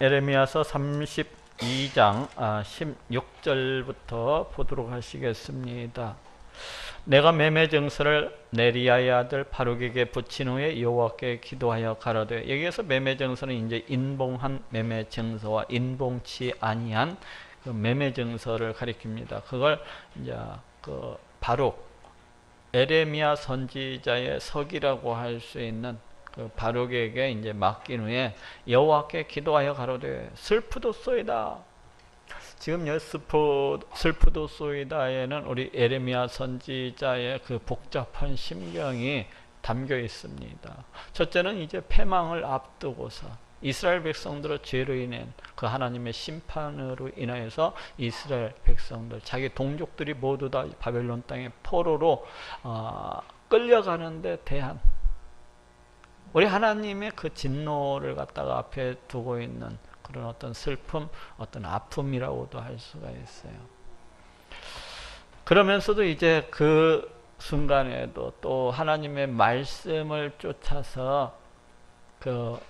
에레미야서 32장 16절부터 보도록 하시겠습니다. 내가 매매 증서를 네리야의 아들 바룩에게 붙인 후에 여호와께 기도하여 가로되. 여기에서 매매 증서는 이제 인봉한 매매 증서와 인봉치 아니한 그 매매 증서를 가리킵니다. 그걸 이제 그 바룩 에레미야 선지자의 서기라고 할 수 있는 그 바룩에게 이제 맡긴 후에 여호와께 기도하여 가로되 슬프도소이다. 지금 여기 슬프도소이다에는 우리 에레미야 선지자의 그 복잡한 심경이 담겨 있습니다. 첫째는 이제 패망을 앞두고서 이스라엘 백성들의 죄로 인한 그 하나님의 심판으로 인하여서 이스라엘 백성들, 자기 동족들이 모두 다 바벨론 땅의 포로로 끌려가는데 대한 우리 하나님의 그 진노를 갖다가 앞에 두고 있는 그런 어떤 슬픔, 어떤 아픔이라고도 할 수가 있어요. 그러면서도 이제 그 순간에도 또 하나님의 말씀을 쫓아서 그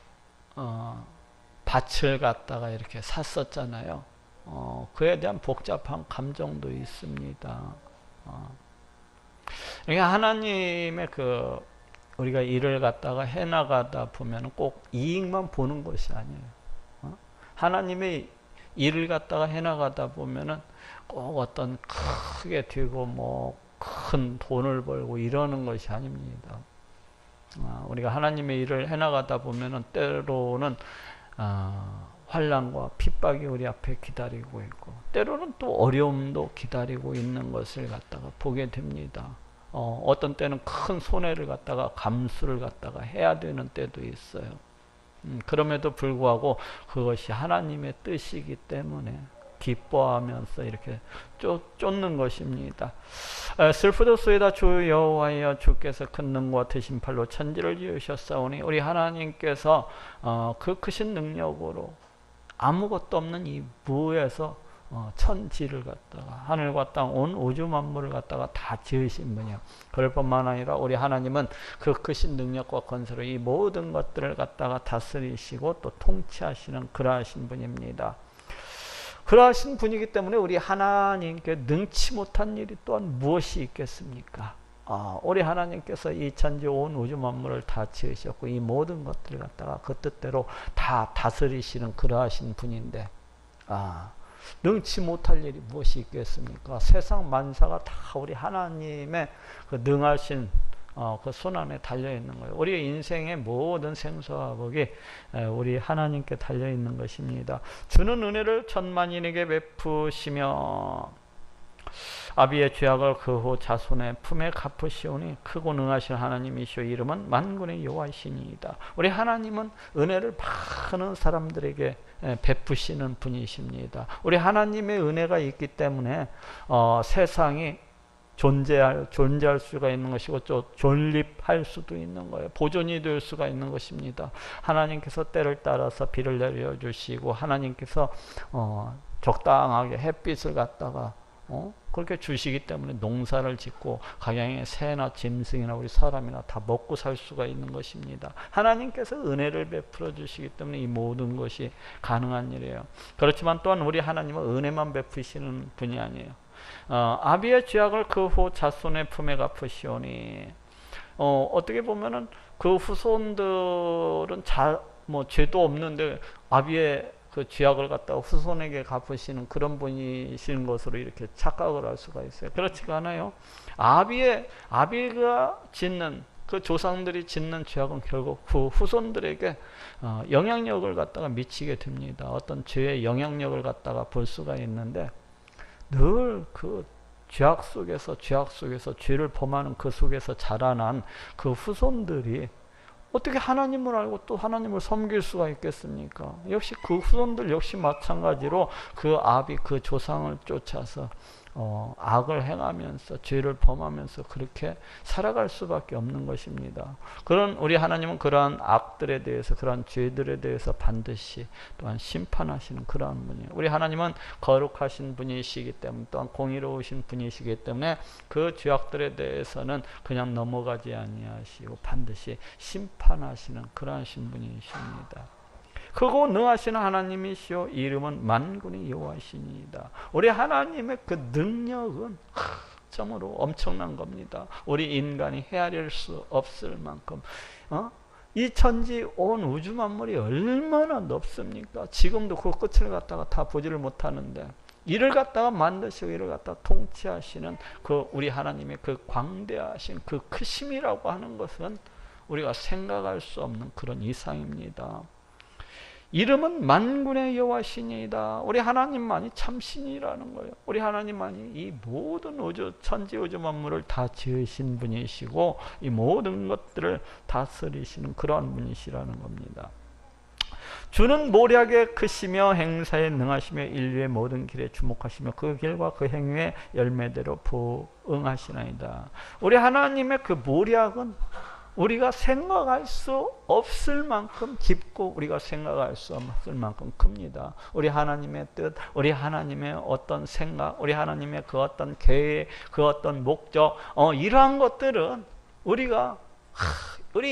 밭을 갖다가 이렇게 샀었잖아요. 그에 대한 복잡한 감정도 있습니다. 그러니까 하나님의 그 우리가 일을 갖다가 해나가다 보면 꼭 이익만 보는 것이 아니에요. 하나님의 일을 갖다가 해나가다 보면은 꼭 어떤 크게 되고 뭐 큰 돈을 벌고 이러는 것이 아닙니다. 우리가 하나님의 일을 해나가다 보면은 때로는 환난과 핍박이 우리 앞에 기다리고 있고 때로는 또 어려움도 기다리고 있는 것을 갖다가 보게 됩니다. 어떤 때는 큰 손해를 갖다가 감수를 갖다가 해야 되는 때도 있어요. 그럼에도 불구하고 그것이 하나님의 뜻이기 때문에 기뻐하면서 이렇게 쫓는 것입니다. 슬프도소이다. 주 여호와여, 주께서 큰 능과 드신 팔로 천지를 지으셨사오니. 우리 하나님께서 그 크신 능력으로 아무것도 없는 이 무에서 천지를 갖다가 하늘과 땅 온 우주 만물을 갖다가 다 지으신 분이요. 그럴 뿐만 아니라 우리 하나님은 그 크신 능력과 건설로 이 모든 것들을 갖다가 다스리시고 또 통치하시는 그러하신 분입니다. 그러하신 분이기 때문에 우리 하나님께 능치 못한 일이 또한 무엇이 있겠습니까? 우리 하나님께서 이 천지 온 우주 만물을 다 지으셨고 이 모든 것들을 갖다가 그 뜻대로 다 다스리시는 그러하신 분인데 능치 못할 일이 무엇이 있겠습니까? 세상 만사가 다 우리 하나님의 그 능하신 그 손 안에 달려있는 거예요. 우리의 인생의 모든 생사와 복이 우리 하나님께 달려있는 것입니다. 주는 은혜를 천만인에게 베푸시며 아비의 죄악을 그 후 자손의 품에 갚으시오니 크고 능하신 하나님이시오. 이름은 만군의 여호와이시니이다. 우리 하나님은 은혜를 많은 사람들에게 베푸시는 분이십니다. 우리 하나님의 은혜가 있기 때문에 세상이 존재할 수가 있는 것이고 또 존립할 수도 있는 거예요. 보존이 될 수가 있는 것입니다. 하나님께서 때를 따라서 비를 내려주시고 하나님께서 적당하게 햇빛을 갖다가 그렇게 주시기 때문에 농사를 짓고 각양의 새나 짐승이나 우리 사람이나 다 먹고 살 수가 있는 것입니다. 하나님께서 은혜를 베풀어 주시기 때문에 이 모든 것이 가능한 일이에요. 그렇지만 또한 우리 하나님은 은혜만 베푸시는 분이 아니에요. 아비의 죄악을 그 후 자손의 품에 갚으시오니. 어떻게 보면은 그 후손들은 뭐 죄도 없는데 아비의 그 죄악을 갖다가 후손에게 갚으시는 그런 분이신 것으로 이렇게 착각을 할 수가 있어요. 그렇지가 않아요. 아비가 짓는 그 조상들이 짓는 죄악은 결국 그 후손들에게 영향력을 갖다가 미치게 됩니다. 어떤 죄의 영향력을 갖다가 볼 수가 있는데 늘 그 죄악 속에서 죄를 범하는 그 속에서 자라난 그 후손들이 어떻게 하나님을 알고 또 하나님을 섬길 수가 있겠습니까? 역시 그 후손들 역시 마찬가지로 그 아비 그 조상을 쫓아서 악을 행하면서 죄를 범하면서 그렇게 살아갈 수밖에 없는 것입니다. 그런 우리 하나님은 그러한 악들에 대해서 그러한 죄들에 대해서 반드시 또한 심판하시는 그러한 분이에요. 우리 하나님은 거룩하신 분이시기 때문에 또한 공의로우신 분이시기 때문에 그 죄악들에 대해서는 그냥 넘어가지 아니하시고 반드시 심판하시는 그러하신 분이십니다. 크고 능하신 하나님이시오 이름은 만군의 여호와시니이다. 우리 하나님의 그 능력은 참으로 엄청난 겁니다. 우리 인간이 헤아릴 수 없을 만큼 이 천지 온 우주 만물이 얼마나 넓습니까? 지금도 그 끝을 갖다가 다 보지를 못하는데 이를 갖다가 만드시고 이를 갖다가 통치하시는 그 우리 하나님의 그 광대하신 그 크심이라고 하는 것은 우리가 생각할 수 없는 그런 이상입니다. 이름은 만군의 여호와시니이다. 우리 하나님만이 참신이라는 거예요. 우리 하나님만이 이 모든 우주 천지 우주 만물을 다 지으신 분이시고 이 모든 것들을 다스리시는 그러한 분이시라는 겁니다. 주는 모략에 크시며 행사에 능하시며 인류의 모든 길에 주목하시며 그 길과 그 행위의 열매대로 부응하시나이다. 우리 하나님의 그 모략은 우리가 생각할 수 없을 만큼 깊고 우리가 생각할 수 없을 만큼 큽니다. 우리 하나님의 뜻, 우리 하나님의 어떤 생각, 우리 하나님의 그 어떤 계획, 그 어떤 목적, 이러한 것들은 우리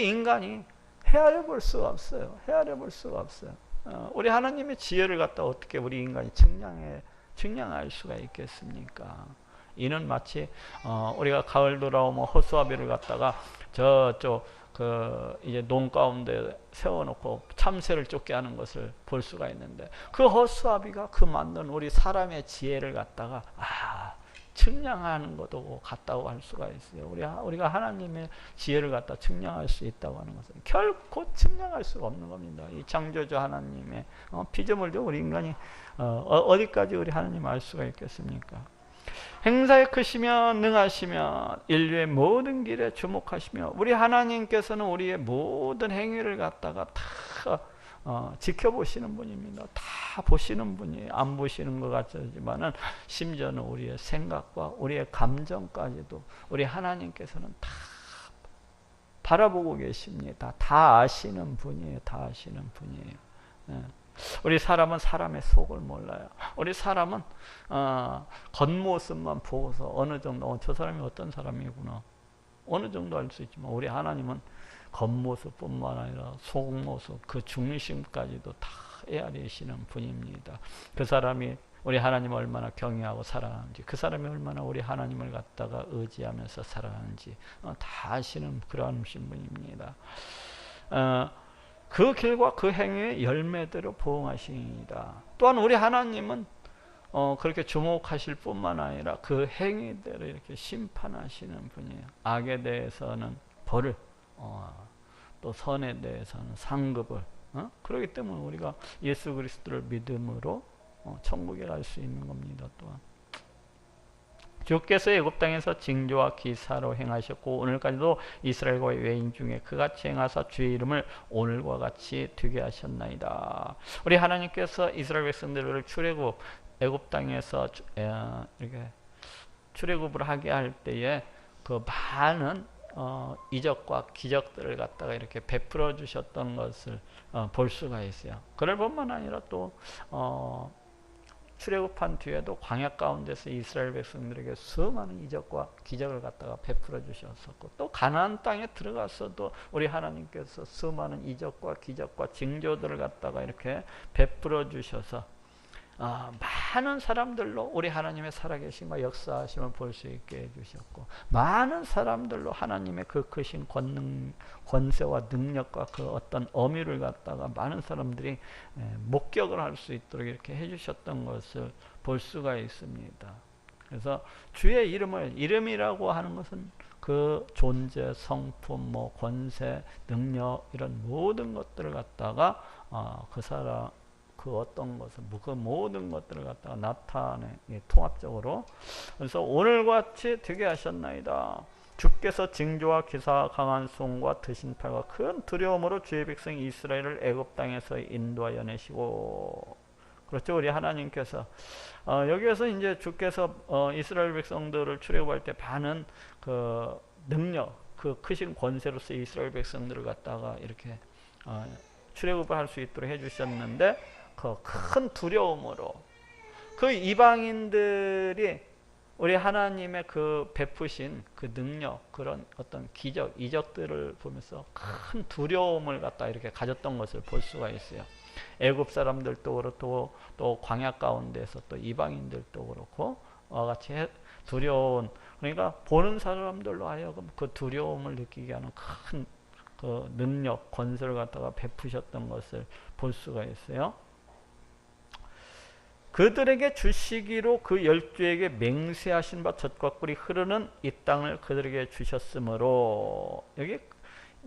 인간이 헤아려 볼 수가 없어요. 헤아려 볼 수가 없어요. 우리 하나님의 지혜를 갖다 어떻게 우리 인간이 측량할 수가 있겠습니까? 이는 마치 우리가 가을 돌아오면 호수아비를 갖다가 저쪽 이제 논 가운데 세워놓고 참새를 쫓게 하는 것을 볼 수가 있는데 그 호수아비가 그 만든 우리 사람의 지혜를 갖다가 측량하는 것도 같다고 할 수가 있어요. 우리가 하나님의 지혜를 갖다 측량할 수 있다고 하는 것은 결코 측량할 수가 없는 겁니다. 이 창조주 하나님의 피조물도 우리 인간이 어디까지 우리 하나님 알 수가 있겠습니까? 행사에 크시며 능하시며 인류의 모든 길에 주목하시며 우리 하나님께서는 우리의 모든 행위를 갖다가 다 지켜보시는 분입니다. 다 보시는 분이에요. 안 보시는 것 같지만은 심지어는 우리의 생각과 우리의 감정까지도 우리 하나님께서는 다 바라보고 계십니다. 다 아시는 분이에요. 다 아시는 분이에요. 우리 사람은 사람의 속을 몰라요. 우리 사람은 겉모습만 보고서 어느 정도 저 사람이 어떤 사람이구나 어느 정도 알 수 있지만 우리 하나님은 겉모습뿐만 아니라 속모습 그 중심까지도 다 헤아리시는 분입니다. 그 사람이 우리 하나님을 얼마나 경외하고 사랑하는지 그 사람이 얼마나 우리 하나님을 갖다가 의지하면서 살아가는지 다 아시는 그러한 분입니다. 그 길과 그 행위의 열매대로 보응하시니이다. 또한 우리 하나님은 그렇게 주목하실 뿐만 아니라 그 행위대로 이렇게 심판하시는 분이에요. 악에 대해서는 벌을 또 선에 대해서는 상급을 그렇기 때문에 우리가 예수 그리스도를 믿음으로 천국에 갈 수 있는 겁니다. 또한 주께서 애굽 땅에서 징조와 기사로 행하셨고 오늘까지도 이스라엘과 외인 중에 그같이 행하사 주의 이름을 오늘과 같이 되게 하셨나이다. 우리 하나님께서 이스라엘 백성들을 출애굽 애굽 땅에서 이렇게 출애굽을 하게 할 때에 그 많은 이적과 기적들을 갖다가 이렇게 베풀어 주셨던 것을 볼 수가 있어요. 그럴 뿐만 아니라 또 출애굽한 뒤에도 광야 가운데서 이스라엘 백성들에게 수많은 이적과 기적을 갖다가 베풀어 주셨었고 또 가나안 땅에 들어가서도 우리 하나님께서 수많은 이적과 기적과 징조들을 갖다가 이렇게 베풀어 주셔서 많은 사람들로 우리 하나님의 살아계심과 역사하심을 볼 수 있게 해주셨고 많은 사람들로 하나님의 그 크신 권세와 능력과 그 어떤 어미를 갖다가 많은 사람들이 목격을 할 수 있도록 이렇게 해주셨던 것을 볼 수가 있습니다. 그래서 주의 이름이라고 하는 것은 그 존재, 성품, 권세, 능력 이런 모든 것들을 갖다가 그 사람 그 어떤 것을 그 모든 것들을 갖다가 나타내 통합적으로 그래서 오늘과 같이 되게 하셨나이다. 주께서 징조와 기사 강한 손과 드신 팔과 큰 두려움으로 주의 백성 이스라엘을 애굽 땅에서 인도하여 내시고 그렇죠. 우리 하나님께서 여기에서 이제 주께서 이스라엘 백성들을 출애굽할 때 많은 그 능력 그 크신 권세로서 이스라엘 백성들을 갖다가 이렇게 출애굽을 할 수 있도록 해주셨는데 그 큰 두려움으로 그 이방인들이 우리 하나님의 그 베푸신 그 능력, 그런 어떤 기적, 이적들을 보면서 큰 두려움을 갖다 이렇게 가졌던 것을 볼 수가 있어요. 애굽 사람들도 그렇고 또 광야 가운데서 또 이방인들도 그렇고 같이 두려운, 그러니까 보는 사람들로 하여금 그 두려움을 느끼게 하는 큰 그 능력, 권세를 갖다가 베푸셨던 것을 볼 수가 있어요. 그들에게 주시기로 그 열조에게 맹세하신 바 젖과 꿀이 흐르는 이 땅을 그들에게 주셨으므로, 여기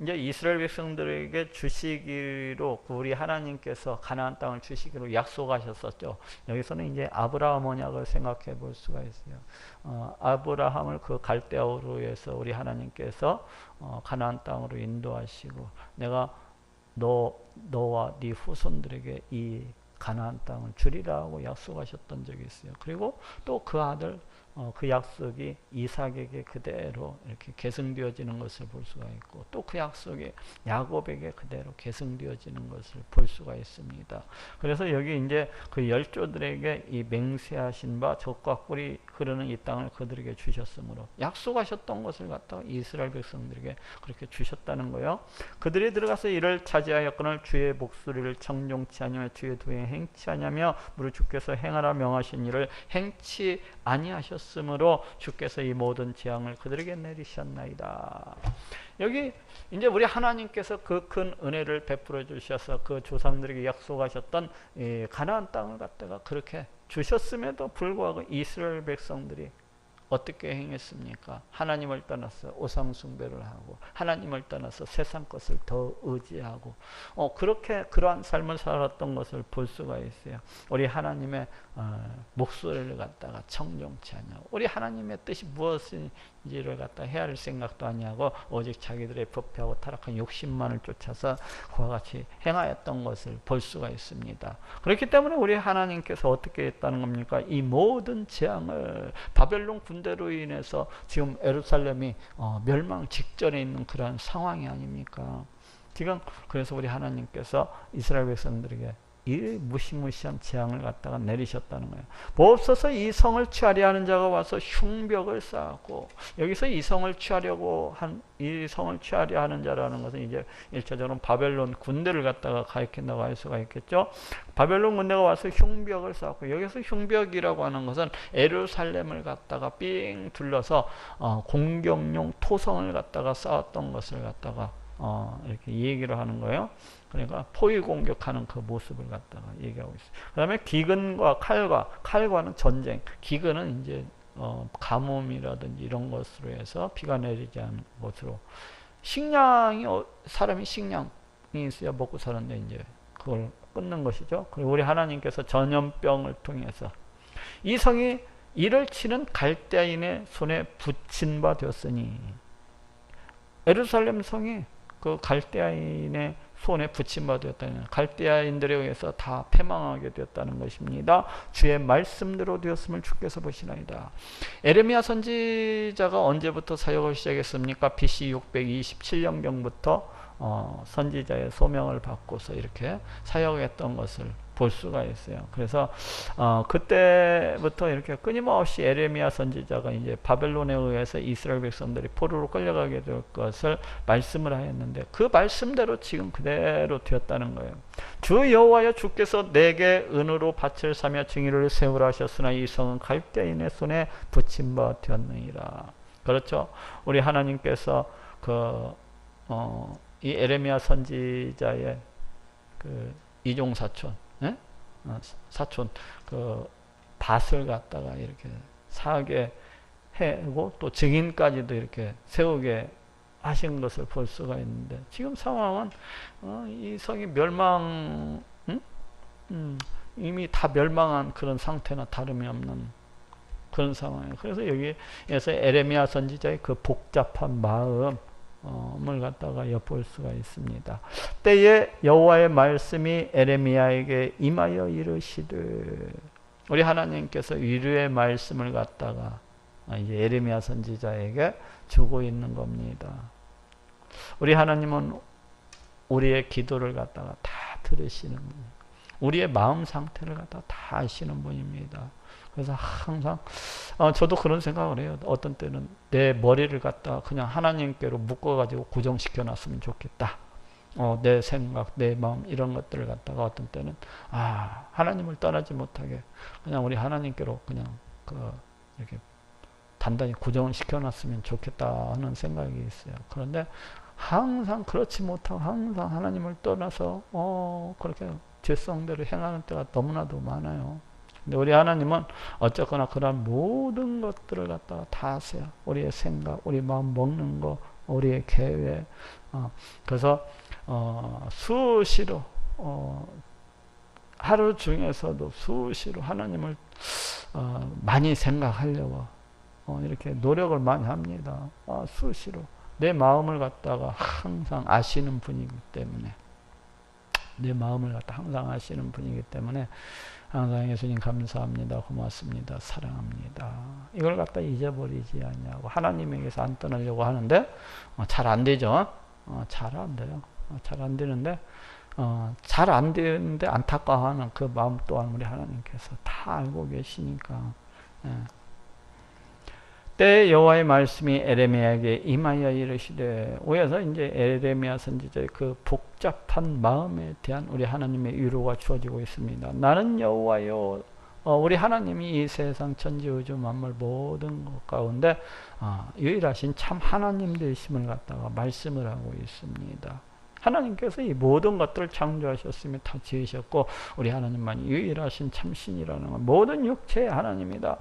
이제 이스라엘 백성들에게 주시기로 우리 하나님께서 가나안 땅을 주시기로 약속하셨었죠. 여기서는 이제 아브라함 언약을 생각해 볼 수가 있어요. 아브라함을 그 갈대아우로 해서 우리 하나님께서 가나안 땅으로 인도하시고, 내가 너와 네 후손들에게 이 가나안 땅을 주리라 하고 약속하셨던 적이 있어요. 그리고 또 그 아들 그 약속이 이삭에게 그대로 이렇게 계승되어지는 것을 볼 수가 있고, 또 그 약속이 야곱에게 그대로 계승되어지는 것을 볼 수가 있습니다. 그래서 여기 이제 그 열조들에게 이 맹세하신 바 젖과 꿀이 흐르는 이 땅을 그들에게 주셨으므로, 약속하셨던 것을 갖다가 이스라엘 백성들에게 그렇게 주셨다는 거예요. 그들이 들어가서 이를 차지하였거늘 주의 목소리를 청종치 아니하며 주의 도에 행치 아니하며 무릇 주께서 행하라 명하신 일을 행치 아니하셨으므로 주께서 이 모든 재앙을 그들에게 내리셨나이다. 여기 이제 우리 하나님께서 그 큰 은혜를 베풀어 주셔서 그 조상들에게 약속하셨던 이 가나안 땅을 갖다가 그렇게 주셨음에도 불구하고 이스라엘 백성들이 어떻게 행했습니까? 하나님을 떠나서 우상 숭배를 하고, 하나님을 떠나서 세상 것을 더 의지하고, 그렇게 그러한 삶을 살았던 것을 볼 수가 있어요. 우리 하나님의 목소리를 갖다가 청종치 않냐고, 우리 하나님의 뜻이 무엇인지를 갖다 헤아릴 생각도 아니하고 오직 자기들의 부패하고 타락한 욕심만을 쫓아서 그와 같이 행하였던 것을 볼 수가 있습니다. 그렇기 때문에 우리 하나님께서 어떻게 했다는 겁니까? 이 모든 재앙을, 바벨론 군대로 인해서 지금 예루살렘이 멸망 직전에 있는 그러한 상황이 아닙니까? 지금 그래서 우리 하나님께서 이스라엘 백성들에게 이 무시무시한 재앙을 갖다가 내리셨다는 거예요. 몹소서 이 성을 취하려 하는 자가 와서 흉벽을 쌓고, 여기서 이 성을 취하려고 이 성을 취하려 하는 자라는 것은 이제 일차적으로 바벨론 군대를 갖다가 가리킨다고 할 수가 있겠죠. 바벨론 군대가 와서 흉벽을 쌓고, 여기서 흉벽이라고 하는 것은 예루살렘을 갖다가 삥 둘러서 공격용 토성을 갖다가 쌓았던 것을 갖다가 이렇게 얘기를 하는 거예요. 그러니까 포위 공격하는 그 모습을 갖다가 얘기하고 있어요. 그 다음에 기근과 칼과는 전쟁, 기근은 이제 가뭄이라든지 이런 것으로 해서 비가 내리지 않는 것으로, 식량이 사람이 식량이 있어야 먹고 사는데 이제 그걸 끊는 것이죠. 그리고 우리 하나님께서 전염병을 통해서 이 성이 이를 치는 갈대아인의 손에 붙인 바 되었으니, 예루살렘 성이 그 갈대아인의 손에 붙임 바 되었다는, 갈대아인들에 의해서 다 패망하게 되었다는 것입니다. 주의 말씀대로 되었음을 주께서 보시나이다. 에레미야 선지자가 언제부터 사역을 시작했습니까? BC 627년경부터 선지자의 소명을 받고서 이렇게 사역했던 것을 볼 수가 있어요. 그래서 그때부터 이렇게 끊임없이 에레미야 선지자가 이제 바벨론에 의해서 이스라엘 백성들이 포로로 끌려가게 될 것을 말씀을 하였는데, 그 말씀대로 지금 그대로 되었다는 거예요. 주 여호와여 주께서 내게 은으로 밭을 사며 증인을 세우라 하셨으나 이 성은 갈대아인의 손에 붙임 바 되었느니라. 그렇죠. 우리 하나님께서 이 에레미야 선지자의 그 이종 사촌, 사촌 그 밭을 갖다가 이렇게 사게 해고 또 증인까지도 이렇게 세우게 하신 것을 볼 수가 있는데, 지금 상황은 이 성이 이미 다 멸망한 그런 상태나 다름이 없는 그런 상황이에요. 그래서 여기에서 에레미야 선지자의 그 복잡한 마음을 갖다가 엿볼 수가 있습니다. 때에 여호와의 말씀이 에레미야에게 임하여 이르시되, 우리 하나님께서 위로의 말씀을 갖다가 이제 에레미야 선지자에게 주고 있는 겁니다. 우리 하나님은 우리의 기도를 갖다가 다 들으시는 분, 우리의 마음 상태를 갖다가 다 아시는 분입니다. 그래서 항상 저도 그런 생각을 해요. 어떤 때는 내 머리를 갖다 그냥 하나님께로 묶어가지고 고정시켜 놨으면 좋겠다. 내 생각, 내 마음 이런 것들을 갖다가 어떤 때는 하나님을 떠나지 못하게 그냥 우리 하나님께로 그냥 이렇게 단단히 고정을 시켜놨으면 좋겠다 하는 생각이 있어요. 그런데 항상 그렇지 못하고 항상 하나님을 떠나서 그렇게 죄성대로 행하는 때가 너무나도 많아요. 근데 우리 하나님은 어쨌거나 그런 모든 것들을 갖다가 다 아세요. 우리의 생각, 우리 마음 먹는 거, 우리의 계획. 그래서 수시로 하루 중에서도 수시로 하나님을 많이 생각하려고 이렇게 노력을 많이 합니다. 수시로 내 마음을 갖다가 항상 아시는 분이기 때문에 내 마음을 갖다 항상 아시는 분이기 때문에 항상 예수님 감사합니다, 고맙습니다, 사랑합니다. 이걸 갖다 잊어버리지 않냐고 하나님에게서 안 떠나려고 하는데 잘 안 되죠. 잘 안 돼요. 잘 안 되는데 잘 안 되는데 안타까워하는 그 마음 또한 우리 하나님께서 다 알고 계시니까. 때 여호와의 말씀이 에레미야에게 임하여 이르시되, 위에서 이제 에레미야 선지자의 그 복잡한 마음에 대한 우리 하나님의 위로가 주어지고 있습니다. 나는 여호와요. 우리 하나님이 이 세상 천지우주 만물 모든 것 가운데 유일하신 참 하나님 되심을 갖다가 말씀을 하고 있습니다. 하나님께서 이 모든 것들을 창조하셨으며 다 지으셨고 우리 하나님만 유일하신 참신이라는 것, 모든 육체의 하나님이다.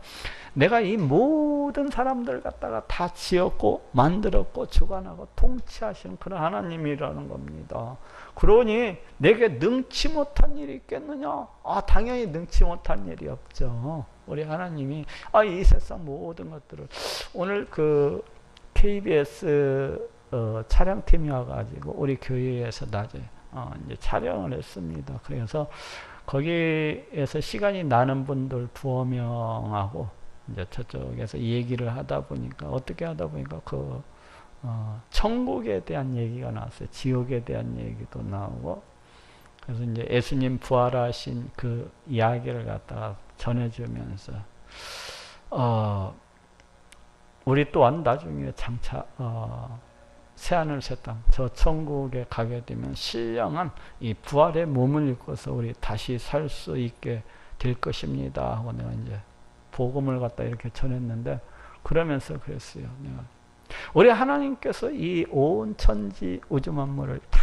내가 이 모든 사람들 갖다가 다 지었고 만들었고 주관하고 통치하시는 그런 하나님이라는 겁니다. 그러니 내게 능치 못한 일이 있겠느냐? 당연히 능치 못한 일이 없죠. 우리 하나님이 이 세상 모든 것들을, 오늘 그 KBS 촬영팀이 와가지고 우리 교회에서 낮에 이제 촬영을 했습니다. 그래서 거기에서 시간이 나는 분들 두어 명하고 이제 저쪽에서 얘기를 하다 보니까 어떻게 하다 보니까 천국에 대한 얘기가 나왔어요. 지옥에 대한 얘기도 나오고, 그래서 이제 예수님 부활하신 그 이야기를 갖다가 전해주면서 우리 또한 나중에 장차 새하늘 새 땅, 저 천국에 가게 되면 신령한 이 부활의 몸을 입고서 우리 다시 살 수 있게 될 것입니다 하고 내가 이제 복음을 갖다 이렇게 전했는데, 그러면서 그랬어요. 내가 우리 하나님께서 이 온 천지 우주 만물을 다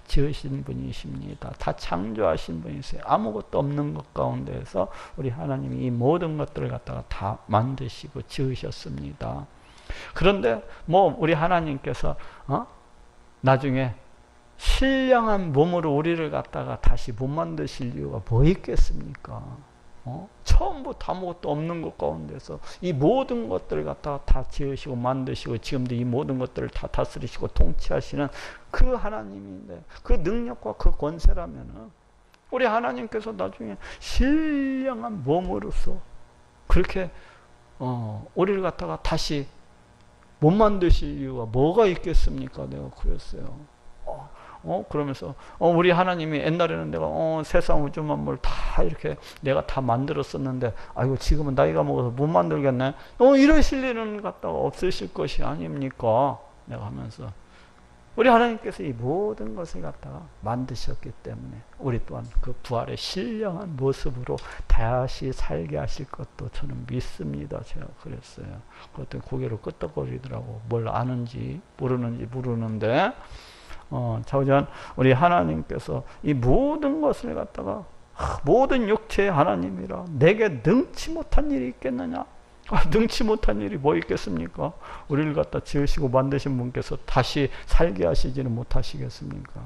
지으신 분이십니다. 다 창조하신 분이세요. 아무것도 없는 것 가운데에서 우리 하나님이 이 모든 것들을 갖다가 다 만드시고 지으셨습니다. 그런데 우리 하나님께서 나중에 신령한 몸으로 우리를 갖다가 다시 못 만드실 이유가 뭐 있겠습니까? 처음부터 아무것도 없는 것 가운데서 이 모든 것들을 갖다가 다 지으시고 만드시고 지금도 이 모든 것들을 다 다스리시고 통치하시는 그 하나님인데, 그 능력과 그 권세라면은 우리 하나님께서 나중에 신령한 몸으로서 그렇게 우리를 갖다가 다시 못 만드실 이유가 뭐가 있겠습니까? 내가 그랬어요. 그러면서 우리 하나님이 옛날에는 내가 세상 우주 만물 다 이렇게 내가 다 만들었었는데 지금은 나이가 먹어서 못 만들겠네. 이러실 일은 갖다가 없으실 것이 아닙니까? 내가 하면서 우리 하나님께서 이 모든 것을 갖다가 만드셨기 때문에 우리 또한 그 부활의 신령한 모습으로 다시 살게 하실 것도 저는 믿습니다. 제가 그랬어요. 그것도 고개를 끄덕거리더라고. 뭘 아는지 모르는데 자우전 우리 하나님께서 이 모든 것을 갖다가 모든 육체의 하나님이라 내게 능치 못한 일이 있겠느냐? 능치 못한 일이 뭐 있겠습니까? 우리를 갖다 지으시고 만드신 분께서 다시 살게 하시지는 못하시겠습니까?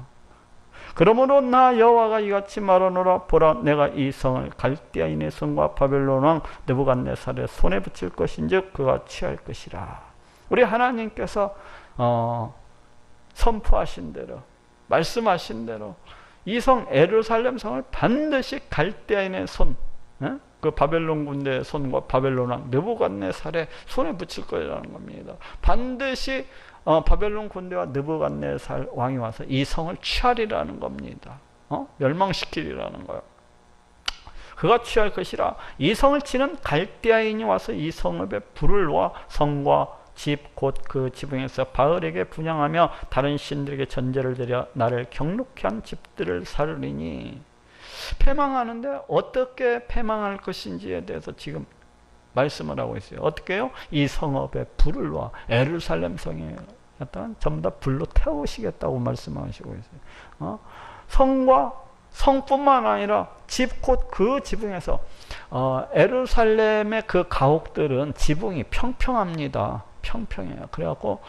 그러므로 나 여호와가 이같이 말하노라. 보라, 내가 이 성을 갈대아인의 손과 바벨론 왕 느부갓네살의 손에 붙일 것인즉 그가 취할 것이라. 우리 하나님께서 선포하신 대로, 말씀하신 대로 이 성 예루살렘 성을 반드시 갈대아인의 손, 그 바벨론 군대의 손과 바벨론 왕 느부갓네살의 손에 붙일 거라는 겁니다. 반드시 바벨론 군대와 느부갓네살 왕이 와서 이 성을 취하리라는 겁니다. 멸망시키리라는 거예요. 그가 취할 것이라. 이 성을 치는 갈대아인이 와서 이 성읍에 불을 놓아 성과 집 곧 그 지붕에서 바알에게 분향하며 다른 신들에게 전제를 드려 나를 경록케 한 집들을 사르리니. 패망하는데 어떻게 패망할 것인지에 대해서 지금 말씀을 하고 있어요. 어떻게 해요? 이 성읍에 불을 놓아. 예루살렘 성에 약간 전부 다 불로 태우시겠다고 말씀하시고 있어요. 성과 성뿐만 아니라 집 곧 그 지붕에서 예루살렘의 그 가옥들은 지붕이 평평합니다. 평평해요. 그래갖고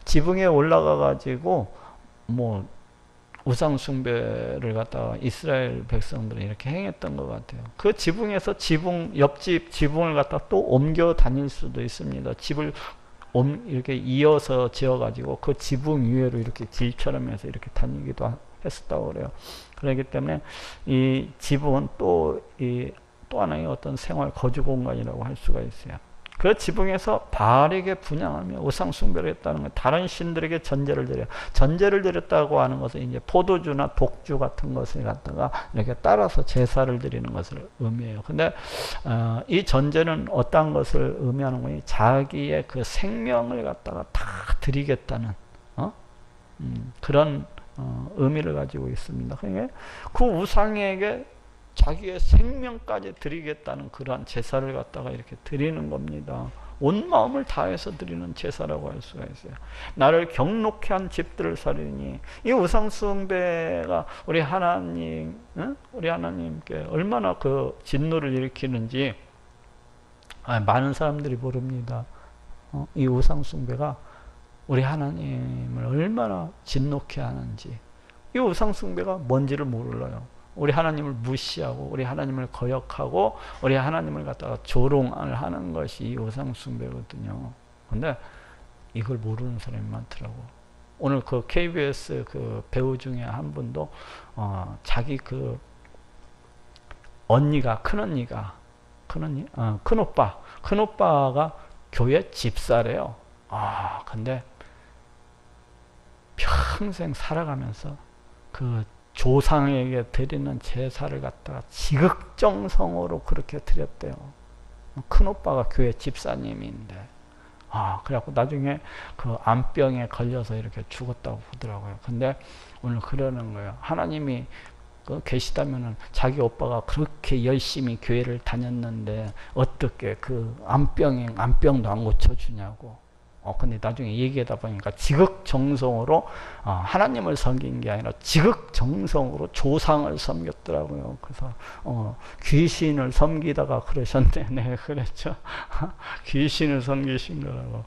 지붕에 올라가 가지고 뭐 우상 숭배를 갖다가 이스라엘 백성들은 이렇게 행했던 것 같아요. 그 지붕에서 옆집 지붕을 갖다 또 옮겨 다닐 수도 있습니다. 집을 이렇게 이어서 지어가지고 그 지붕 위에로 이렇게 길처럼 해서 이렇게 다니기도 했었다고 그래요. 그렇기 때문에 이 지붕은 또 하나의 어떤 생활 거주 공간이라고 할 수가 있어요. 그 지붕에서 바알에게 분향하며 우상 숭배를 했다는 것, 다른 신들에게 전제를 드려. 전제를 드렸다고 하는 것은 이제 포도주나 독주 같은 것을 갖다가 이렇게 따라서 제사를 드리는 것을 의미해요. 근데 이 전제는 어떤 것을 의미하는 거니? 자기의 그 생명을 갖다가 다 드리겠다는 그런 의미를 가지고 있습니다. 그러니까 그 우상에게 자기의 생명까지 드리겠다는 그러한 제사를 갖다가 이렇게 드리는 겁니다. 온 마음을 다해서 드리는 제사라고 할 수가 있어요. 나를 경록케 한 집들을 사리니. 이 우상 숭배가 우리 하나님께 얼마나 그 진노를 일으키는지 많은 사람들이 모릅니다. 이 우상 숭배가 우리 하나님을 얼마나 진노케 하는지. 이 우상 숭배가 뭔지를 몰라요. 우리 하나님을 무시하고 우리 하나님을 거역하고 우리 하나님을 갖다가 조롱을 하는 것이 이 우상 숭배거든요. 근데 이걸 모르는 사람이 많더라고. 오늘 그 KBS 그 배우 중에 한 분도 자기 그 언니가 큰오빠가 교회 집사래요. 근데 평생 살아가면서 그 조상에게 드리는 제사를 갖다가 지극정성으로 그렇게 드렸대요. 큰오빠가 교회 집사님인데. 그래갖고 나중에 그 암병에 걸려서 이렇게 죽었다고 보더라고요. 근데 오늘 그러는 거예요. 하나님이 계시다면은 자기 오빠가 그렇게 열심히 교회를 다녔는데 어떻게 그 암병도 안 고쳐주냐고. 근데 나중에 얘기하다 보니까 지극정성으로 하나님을 섬긴 게 아니라 지극정성으로 조상을 섬겼더라고요. 그래서 귀신을 섬기다가 그러셨네. 네, 그랬죠. 귀신을 섬기신 거라고.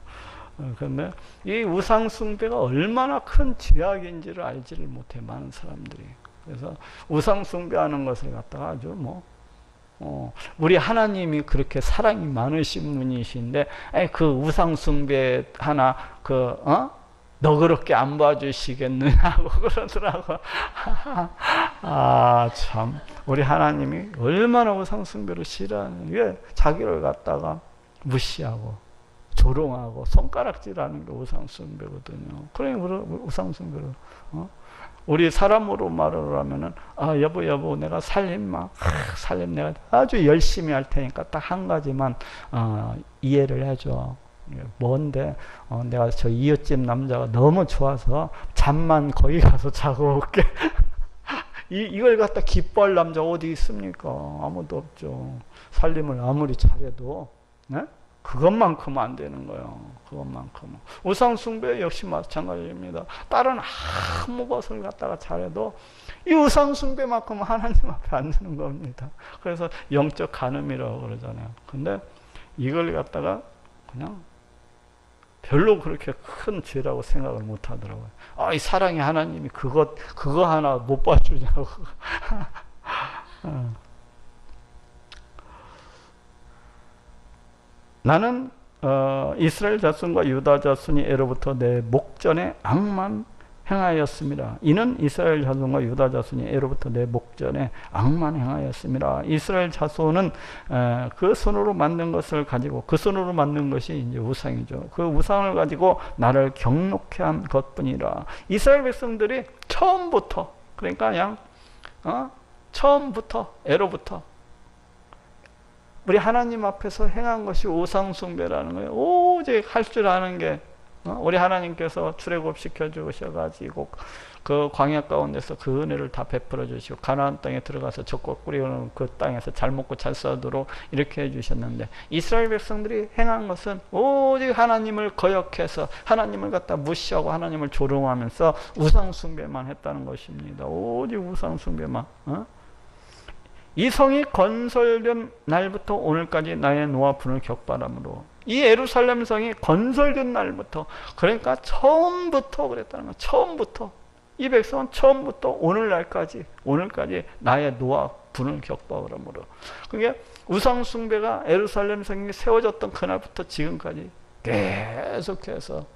그런데 이 우상 숭배가 얼마나 큰 죄악인지를 알지를 못해, 많은 사람들이. 그래서 우상 숭배하는 것을 갖다가 아주 우리 하나님이 그렇게 사랑이 많으신 분이신데 그 우상 숭배 하나 너 그렇게 안 봐주시겠느냐고 그러더라고. 참 우리 하나님이 얼마나 우상 숭배를 싫어하는 게 자기를 갖다가 무시하고 조롱하고 손가락질하는 게 우상 숭배거든요. 그러니 우상 숭배를 우리 사람으로 말을 하면은 여보 내가 살림 내가 아주 열심히 할 테니까 딱 한 가지만 이해를 해줘. 뭔데? 내가 저 이웃집 남자가 너무 좋아서 잠만 거기 가서 자고 올게. 이걸 갖다 기뻐할 남자 어디 있습니까? 아무도 없죠. 살림을 아무리 잘해도 네? 그것만큼은 안 되는 거예요. 그것만큼은. 우상 숭배 역시 마찬가지입니다. 다른 아무 것을 갖다가 잘해도 이 우상 숭배만큼은 하나님 앞에 안 되는 겁니다. 그래서 영적 간음이라고 그러잖아요. 근데 이걸 갖다가 그냥 별로 그렇게 큰 죄라고 생각을 못 하더라고요. 이 사랑의 하나님이 그거 하나 못 봐주냐고. 나는 이스라엘 자손과 유다 자손이 애로부터 내 목전에 악만 행하였습니다. 이는 이스라엘 자손과 유다 자손이 애로부터 내 목전에 악만 행하였습니다. 이스라엘 자손은 그 손으로 만든 것을 가지고, 그 손으로 만든 것이 이제 우상이죠. 그 우상을 가지고 나를 경록케 한 것뿐이라. 이스라엘 백성들이 처음부터, 그러니까 그냥 처음부터 애로부터 우리 하나님 앞에서 행한 것이 우상숭배라는 거예요. 오직 할 줄 아는 게 우리 하나님께서 출애굽시켜 주셔가지고 그 광야 가운데서 그 은혜를 다 베풀어 주시고 가나안 땅에 들어가서 적과 꿀이오는 그 땅에서 잘 먹고 잘 살도록 이렇게 해주셨는데, 이스라엘 백성들이 행한 것은 오직 하나님을 거역해서 하나님을 갖다 무시하고 하나님을 조롱하면서 우상숭배만 했다는 것입니다. 오직 우상숭배만. 이 성이 건설된 날부터 오늘까지 나의 노와 분을 격발함으로, 이 예루살렘 성이 건설된 날부터, 그러니까 처음부터 그랬다는 거예요. 처음부터. 이 백성은 처음부터 오늘날까지 나의 노와 분을 격발함으로. 그게 우상숭배가 예루살렘 성이 세워졌던 그날부터 지금까지 계속해서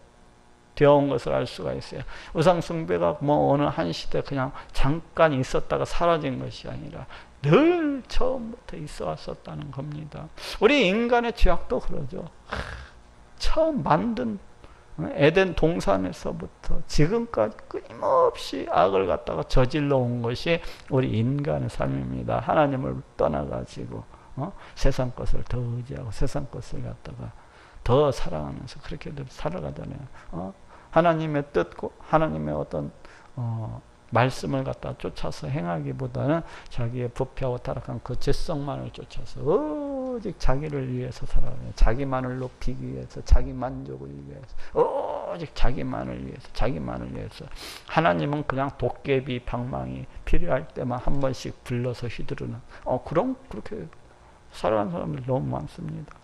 되어온 것을 알 수가 있어요. 우상숭배가 뭐 어느 한 시대 그냥 잠깐 있었다가 사라진 것이 아니라 늘 처음부터 있어 왔었다는 겁니다. 우리 인간의 죄악도 그러죠. 처음 만든 에덴 동산에서부터 지금까지 끊임없이 악을 갖다가 저질러 온 것이 우리 인간의 삶입니다. 하나님을 떠나가지고 세상 것을 더 의지하고 세상 것을 갖다가 더 사랑하면서 그렇게 살아가잖아요. 하나님의 뜻과 하나님의 어떤 말씀을 갖다 쫓아서 행하기보다는 자기의 부패하고 타락한 그 죄성만을 쫓아서 오직 자기를 위해서 살아가요. 자기만을 높이기 위해서, 자기 만족을 위해서, 오직 자기만을 위해서. 하나님은 그냥 도깨비 방망이 필요할 때만 한 번씩 불러서 휘두르는 그렇게 살아가는 사람들이 너무 많습니다.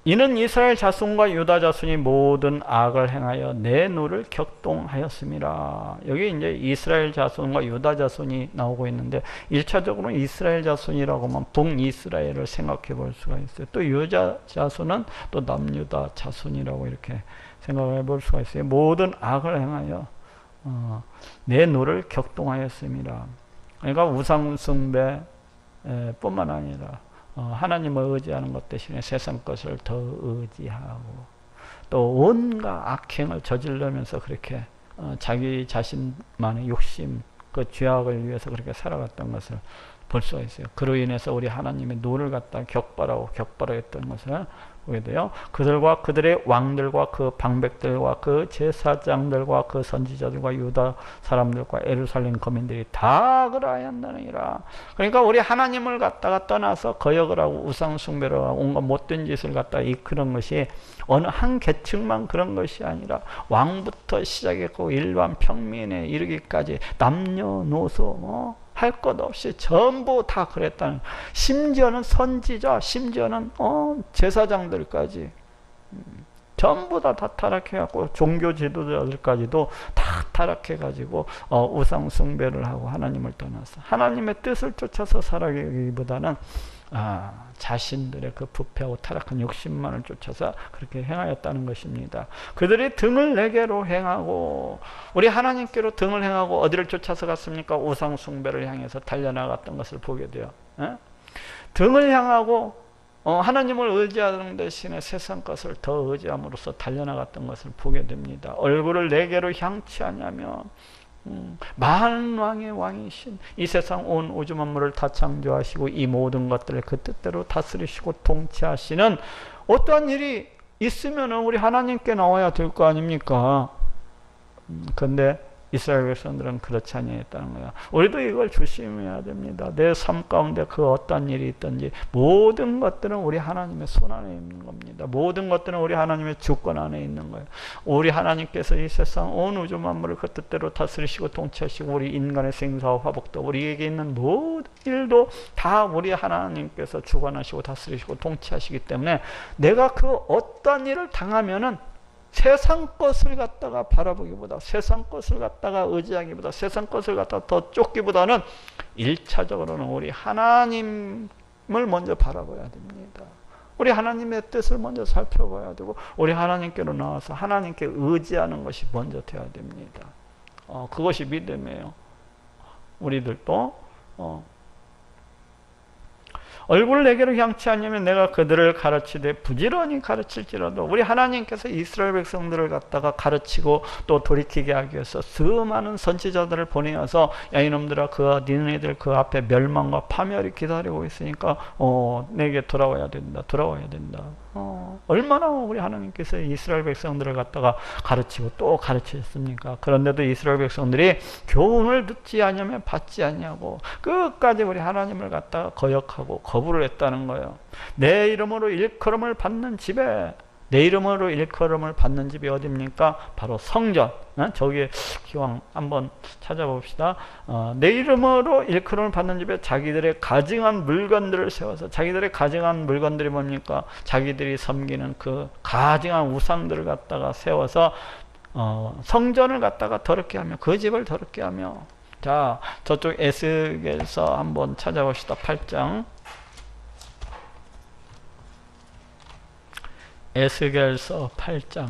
이는 이스라엘 자손과 유다 자손이 모든 악을 행하여 내 노를 격동하였음이라. 여기 이제 이스라엘 자손과 유다 자손이 나오고 있는데 1차적으로 이스라엘 자손이라고 하면 북이스라엘을 생각해 볼 수가 있어요. 또 유다 자손은 또 남유다 자손이라고 이렇게 생각해 볼 수가 있어요. 모든 악을 행하여 내 노를 격동하였음이라. 그러니까 우상숭배 뿐만 아니라 하나님을 의지하는 것 대신에 세상 것을 더 의지하고 또 온갖 악행을 저지르면서 그렇게 자기 자신만의 욕심, 그 죄악을 위해서 그렇게 살아갔던 것을 볼 수가 있어요. 그로 인해서 우리 하나님의 노를 갖다 격발하였던 것을 보게 돼요. 그들과 그들의 왕들과 그 방백들과 그 제사장들과 그 선지자들과 유다 사람들과 예루살렘 거민들이 다 그러하였느니라. 그러니까 우리 하나님을 갖다가 떠나서 거역을 하고 우상숭배를 하고 온갖 못된 짓을 갖다가 이끄는 것이 어느 한 계층만 그런 것이 아니라 왕부터 시작했고 일반 평민에 이르기까지 남녀노소 할 것 없이 전부 다 그랬다는, 심지어는 선지자, 심지어는 제사장들까지 전부 다 타락해갖고 종교 지도자들까지도 다 타락해가지고 우상 숭배를 하고 하나님을 떠나서 하나님의 뜻을 쫓아서 살아가기보다는 자신들의 그 부패하고 타락한 욕심만을 쫓아서 그렇게 행하였다는 것입니다. 그들이 등을 내게로 행하고, 우리 하나님께로 등을 행하고 어디를 쫓아서 갔습니까? 우상 숭배를 향해서 달려나갔던 것을 보게 돼요. 등을 향하고 하나님을 의지하는 대신에 세상 것을 더 의지함으로써 달려나갔던 것을 보게 됩니다. 얼굴을 내게로 향치 아니하며 많은 왕의 왕이신 이 세상 온 우주 만물을 다 창조하시고 이 모든 것들을 그 뜻대로 다스리시고 통치하시는 어떠한 일이 있으면 우리 하나님께 나와야 될 거 아닙니까? 근데 이스라엘 백성들은 그렇지 아니했다는 거야. 우리도 이걸 조심해야 됩니다. 내 삶 가운데 그 어떤 일이 있든지 모든 것들은 우리 하나님의 손 안에 있는 겁니다. 모든 것들은 우리 하나님의 주권 안에 있는 거예요. 우리 하나님께서 이 세상 온 우주 만물을 그 뜻대로 다스리시고 통치하시고 우리 인간의 생사와 화복도 우리에게 있는 모든 일도 다 우리 하나님께서 주관하시고 다스리시고 통치하시기 때문에 내가 그 어떤 일을 당하면은 세상 것을 갖다가 바라보기보다, 세상 것을 갖다가 의지하기보다, 세상 것을 갖다가 더 쫓기보다는 1차적으로는 우리 하나님을 먼저 바라봐야 됩니다. 우리 하나님의 뜻을 먼저 살펴봐야 되고 우리 하나님께로 나와서 하나님께 의지하는 것이 먼저 되어야 됩니다. 그것이 믿음이에요. 우리들도 얼굴 내게로 향치 않으면 내가 그들을 가르치되 부지런히 가르칠지라도. 우리 하나님께서 이스라엘 백성들을 갖다가 가르치고 또 돌이키게 하기 위해서 수많은 선지자들을 보내어서 야 이놈들아 니네들 그 앞에 멸망과 파멸이 기다리고 있으니까 내게 돌아와야 된다. 얼마나 우리 하나님께서 이스라엘 백성들을 갖다가 가르치고 또 가르치셨습니까? 그런데도 이스라엘 백성들이 교훈을 듣지 않으면 받지 않냐고 끝까지 우리 하나님을 갖다가 거역하고 거부를 했다는 거예요. 내 이름으로 일컬음을 받는 집에, 내 이름으로 일컬음을 받는 집이 어디입니까? 바로 성전. 저기 기왕 한번 찾아봅시다. 내 이름으로 일컬음을 받는 집에 자기들의 가증한 물건들을 세워서, 자기들의 가증한 물건들이 뭡니까? 자기들이 섬기는 그 가증한 우상들을 갖다가 세워서 성전을 갖다가 더럽게 하며, 그 집을 더럽게 하며. 자, 저쪽 에스겔서 한번 찾아봅시다. 8장. 에스겔서 8장.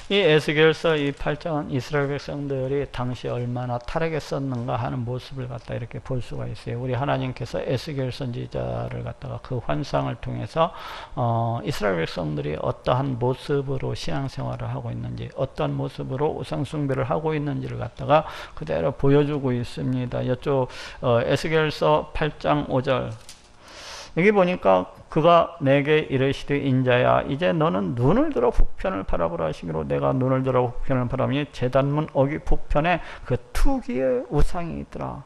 이 에스겔서 이 8장은 이스라엘 백성들이 당시 얼마나 타락했었는가 하는 모습을 갖다 이렇게 볼 수가 있어요. 우리 하나님께서 에스겔 선지자를 갖다가 그 환상을 통해서 이스라엘 백성들이 어떠한 모습으로 신앙생활을 하고 있는지, 어떤 모습으로 우상숭배를 하고 있는지를 갖다가 그대로 보여주고 있습니다. 이쪽 에스겔서 8장 5절. 여기 보니까 그가 내게 이르시되 인자야 이제 너는 눈을 들어 북편을 바라보라 하시기로 내가 눈을 들어 북편을 바라보니 제단문 어기 북편에 그 투기의 우상이 있더라.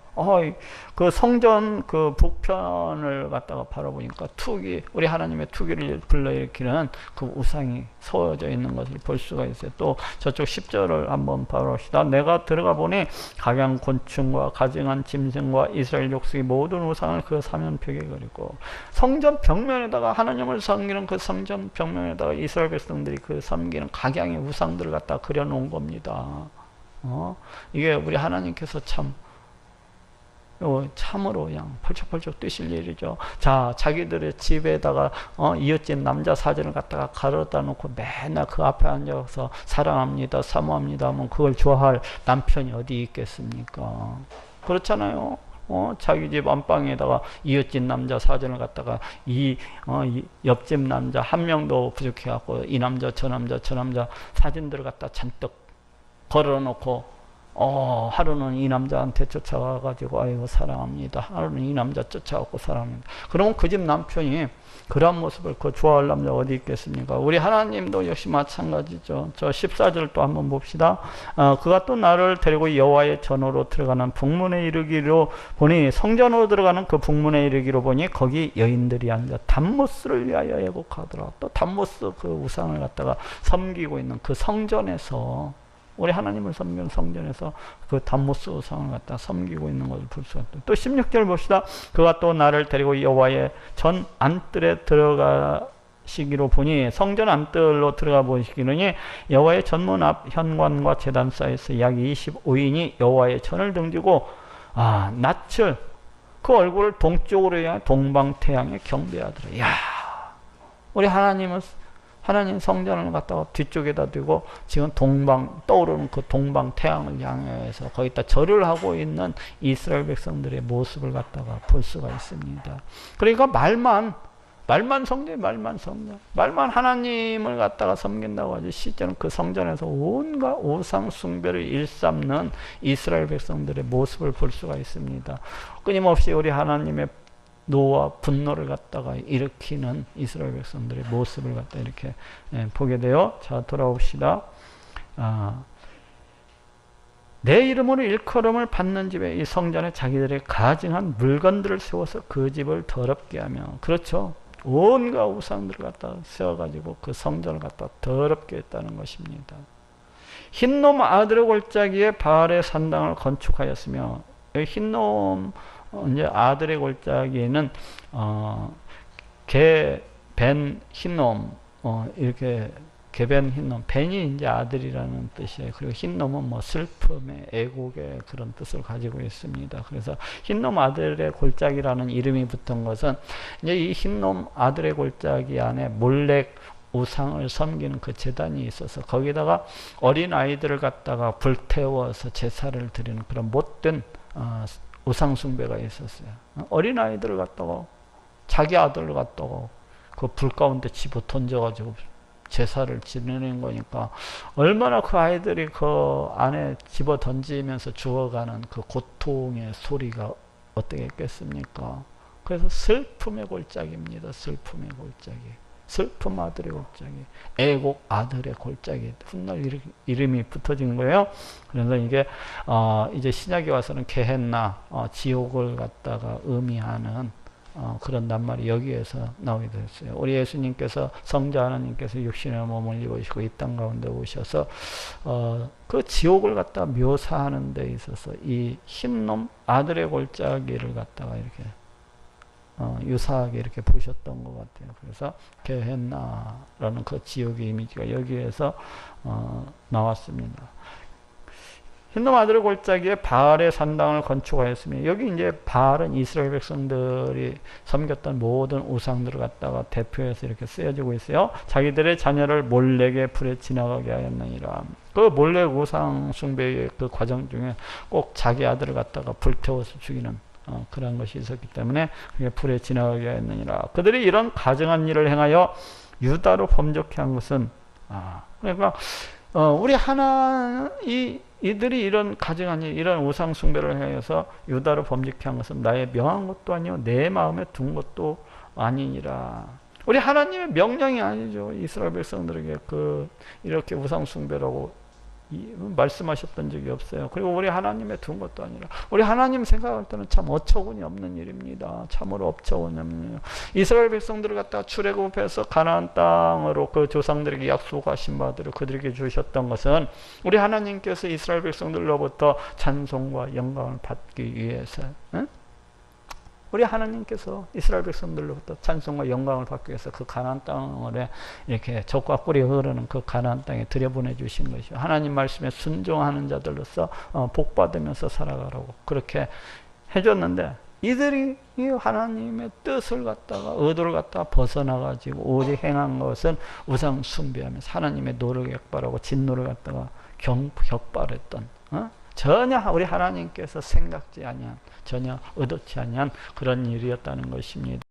그 성전 그 북편을 갖다가 바라보니까 투기, 우리 하나님의 투기를 불러일으키는 그 우상이 세워져 있는 것을 볼 수가 있어요. 또 저쪽 10절을 한번 봐봅시다. 내가 들어가 보니 각양 곤충과 가증한 짐승과 이스라엘 족속의 모든 우상을 그 사면벽에 그리고, 성전 벽면에다가 하나님을 섬기는 그 성전 벽면에다가 이스라엘 백성들이 그 섬기는 각양의 우상들을 갖다 그려놓은 겁니다. 이게 우리 하나님께서 참으로 그냥 펄쩍펄쩍 뛰실 일이죠. 자, 자기들의 집에다가 이웃집 남자 사진을 갖다가 가려다 놓고 맨날 그 앞에 앉아서 사랑합니다, 사모합니다 하면 그걸 좋아할 남편이 어디 있겠습니까? 그렇잖아요. 자기 집 안방에다가 이웃집 남자 사진을 갖다가 이 옆집 남자 한 명도 부족해갖고 이 남자 저 남자 사진들을 갖다 잔뜩 걸어놓고 하루는 이 남자한테 쫓아가가지고 아이고 사랑합니다, 하루는 이 남자 쫓아가고 사랑합니다. 그러면 그 집 남편이 그런 모습을 그 좋아할 남자 어디 있겠습니까? 우리 하나님도 역시 마찬가지죠. 저 14절 또 한번 봅시다. 그가 또 나를 데리고 여호와의 전으로 들어가는 북문에 이르기로 보니, 성전으로 들어가는 그 북문에 이르기로 보니 거기 여인들이 앉아 담모스를 위하여 애곡하더라. 또 담모스 그 우상을 갖다가 섬기고 있는 그 성전에서, 우리 하나님을 섬기는 성전에서 그 담모스 우상을 갖다 섬기고 있는 것을 볼 수가 있다. 또 16절 봅시다. 그가 또 나를 데리고 여호와의 전 안뜰에 들어가시기로 보니, 성전 안뜰로 들어가 보시기로니 여호와의 전문 앞 현관과 제단 사이에서 약 25인이 여호와의 전을 등지고 낯을 그 얼굴을 동쪽으로 향해 동방태양에 경배하더라. 이야, 우리 하나님 성전을 갖다가 뒤쪽에다 두고 지금 떠오르는 그 동방 태양을 향해서 거기다 절을 하고 있는 이스라엘 백성들의 모습을 갖다가 볼 수가 있습니다. 그러니까 말만 하나님을 갖다가 섬긴다고 하지, 실제는 그 성전에서 온갖 우상 숭배를 일삼는 이스라엘 백성들의 모습을 볼 수가 있습니다. 끊임없이 우리 하나님의 노와 분노를 갖다가 일으키는 이스라엘 백성들의 모습을 갖다 이렇게 보게 돼요. 자, 돌아옵시다. 내 이름으로 일컬음을 받는 집에, 이 성전에 자기들의 가증한 물건들을 세워서 그 집을 더럽게 하며, 그렇죠, 온갖 우상들을 갖다 세워가지고 그 성전을 갖다 더럽게 했다는 것입니다. 흰놈 아들의 골짜기에 바알의 산당을 건축하였으며, 흰놈 이제 아들의 골짜기에는 벤 흰놈, 이렇게 개벤 흰놈, 벤이 이제 아들이라는 뜻이에요. 그리고 흰놈은 뭐 슬픔의, 애곡의 그런 뜻을 가지고 있습니다. 그래서 흰놈 아들의 골짜기라는 이름이 붙은 것은 이제 이 흰놈 아들의 골짜기 안에 몰렉 우상을 섬기는 그 제단이 있어서 거기다가 어린 아이들을 갖다가 불태워서 제사를 드리는 그런 못된 우상 숭배가 있었어요. 어린아이들을 갖다가 자기 아들을 갖다가 그 불 가운데 집어 던져가지고 제사를 지내는 거니까 얼마나 그 아이들이 그 안에 집어 던지면서 죽어가는 그 고통의 소리가 어떻겠습니까? 그래서 슬픔의 골짜기입니다. 슬픔의 골짜기. 슬픔 아들의 골짜기. 애곡 아들의 골짜기. 훗날 이름이 붙어진 거예요. 그래서 이게 이제 신약에 와서는 게헨나 지옥을 갖다가 의미하는 그런 낱말이 여기에서 나오게 됐어요. 우리 예수님께서 성자 하나님께서 육신의 몸을 입으시고 이 땅 가운데 오셔서 그 지옥을 갖다가 묘사하는 데 있어서 이 흰놈 아들의 골짜기를 갖다가 이렇게 유사하게 이렇게 보셨던 것 같아요. 그래서 게헨나라는 그 지옥의 이미지가 여기에서 나왔습니다. 흰놈 아들의 골짜기에 바알의 산당을 건축하였으며, 여기 이제 바알은 이스라엘 백성들이 섬겼던 모든 우상들을 갖다가 대표해서 이렇게 쓰여지고 있어요. 자기들의 자녀를 몰렉의 불에 지나가게 하였느니라. 그 몰렉 우상 숭배의 그 과정 중에 꼭 자기 아들을 갖다가 불태워서 죽이는 그런 것이 있었기 때문에 그게 불에 지나가게 하였느니라. 그들이 이런 가증한 일을 행하여 유다로 범죄케 한 것은 그러니까 우리 이들이 이런 가증한 일, 이런 우상 숭배를 행해서 유다로 범죄케 한 것은 나의 명한 것도 아니요 내 마음에 둔 것도 아니니라. 우리 하나님의 명령이 아니죠. 이스라엘 백성들에게 이렇게 우상 숭배라고 말씀하셨던 적이 없어요. 그리고 우리 하나님의 둔 것도 아니라, 우리 하나님 생각할 때는 참 어처구니 없는 일입니다. 참으로 어처구니 없는 일. 이스라엘 백성들을 갖다가 출애굽해서 가나안 땅으로 그 조상들에게 약속하신 바대로 그들에게 주셨던 것은 우리 하나님께서 이스라엘 백성들로부터 찬송과 영광을 받기 위해서, 우리 하나님께서 이스라엘 백성들로부터 찬송과 영광을 받기 위해서 그 가나안 땅을 이렇게 젖과 꿀이 흐르는 그 가나안 땅에 들여보내 주신 것이요, 하나님 말씀에 순종하는 자들로서 복받으면서 살아가라고 그렇게 해줬는데, 이들이 이 하나님의 뜻을 갖다가, 의도를 갖다가 벗어나가지고 오직 행한 것은 우상 숭배하면서 하나님의 노를 격발하고 진노를 갖다가 격발했던, 전혀 우리 하나님께서 생각지 아니한, 전혀 의도치 아니한 그런 일이었다는 것입니다.